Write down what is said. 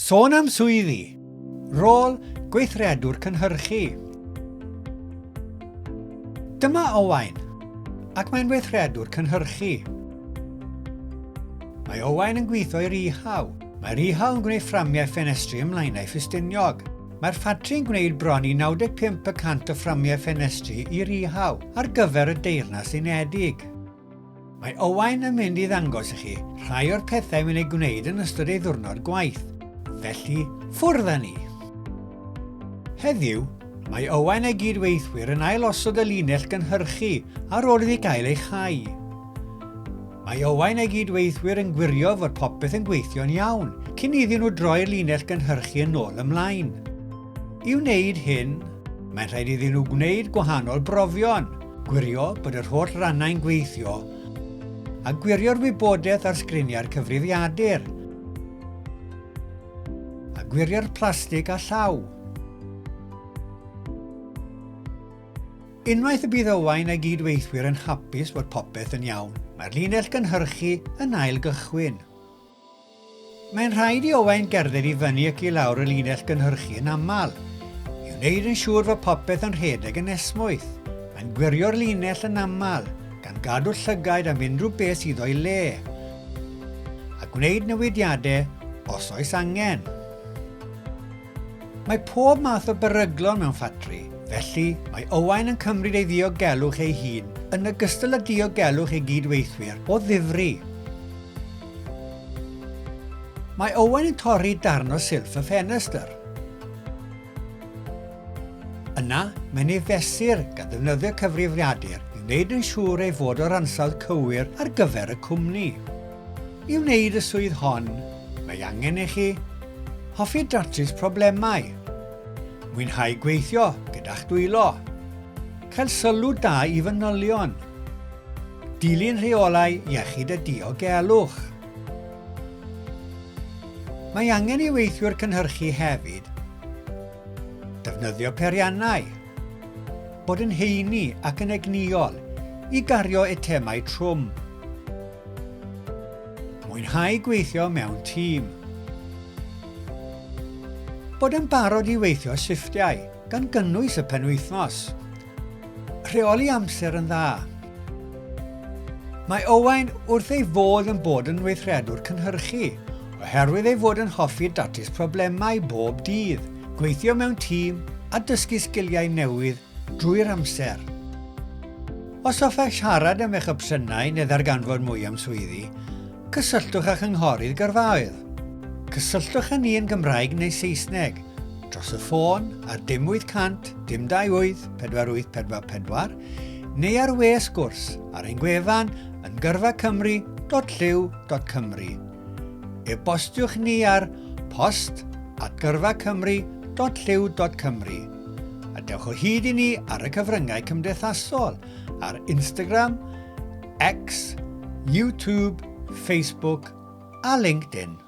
Sôn am swyddi. Rôl Gweithredwr Cynhyrchu. Dyma Owain, ac mae'n weithredwr cynhyrchu. Mae Owain yn gweithio i'r rhihaw. Mae'r rhihaw yn gwneud fframiau ffenestri ymlaenau ffestiniog. Mae'r ffatri yn gwneud bron i 95% o fframiau ffenestri i'r rhihaw ar gyfer y deyrnas unedig. Mae Owain yn mynd i ddangos i chi rhai o'r pethau mae'n ei gwneud yn ystod ei ddiwrnod gwaith. Felly, ffwrdd â ni. Heddiw, mae Owain a'i gydweithwyr yn ailosod y linell gynhyrchu ar ôl iddi gael ei chau. Mae Owain a'i gydweithwyr yn gwirio fod popeth yn gweithio'n iawn cyn iddyn nhw droi'r linell gynhyrchu yn ôl ymlaen. I wneud hyn, mae'n rhaid iddyn nhw gwneud gwahanol brofion, gwirio bod yr holl rannau'n gweithio, a gwirio'r wybodaeth ar sgriniau'r cyfrifiadur, a gwirio'r plastig a llaw. Unwaith y bydd Owain a'i gydweithwyr yn hapus fod popeth yn iawn, mae'r linell gynhyrchu yn ail gychwyn. Mae'n rhaid i Owain gerdded i fyny ac i lawr y linell gynhyrchu yn aml, i wneud yn siŵr fod popeth yn rhedeg yn esmwyth. Mae'n gwirio'r linell yn aml, gan gadw llygaid am unrhyw beth sydd o'i le, a gwneud newidiadau os oes angen. Mae pob math o beryglon mewn ffatri, felly mae Owain yn cymryd ei ddiogelwch ei hun yn ogystal â diogelwch ei gydweithwyr o ddifri. Mae Owain yn torri darn o silff y ffenestr. Yna, mae'n ei fesur gan ddefnyddio cyfrifiadur i wneud yn siŵr ei fod o'r ansawdd cywir ar gyfer y cwmni. I wneud y swydd hon, mae angen i chi hoffi datrys problemau, mwynhau gweithio gyda'ch dwylo, cael sylw da i fanylion, dilyn rheolau iechyd y diogelwch. Mae angen i weithwyr cynhyrchu hefyd defnyddio periannau, bod yn heini ac yn egniol i gario eitemau trwm. Mwynhau gweithio mewn tîm. Bod yn barod i weithio shiftiau gan gynnwys y penwythnos. Rheoli amser yn dda. Mae Owain wrth ei fodd yn bod yn weithredwr cynhyrchu, oherwydd ei fod yn hoffi datrys problemau bob dydd, gweithio mewn tîm a dysgu sgiliau newydd drwy'r amser. Os hoffech siarad am eich opsiynau neu ddarganfod mwy am swyddi, cysylltwch â chynghorydd gyrfaoedd. Cysylltwch â ni yn Gymraeg neu Saesneg dros y ffôn ar 0800 528 4844 neu ar we sgwrs ar ein gwefan yn gyrfacymru.lliw.cymru. E-bostiwch ni ar post@gyrfacymru.lliw.cymru a dewch o hyd i ni ar y cyfryngau cymdeithasol ar Instagram, X, YouTube, Facebook a LinkedIn.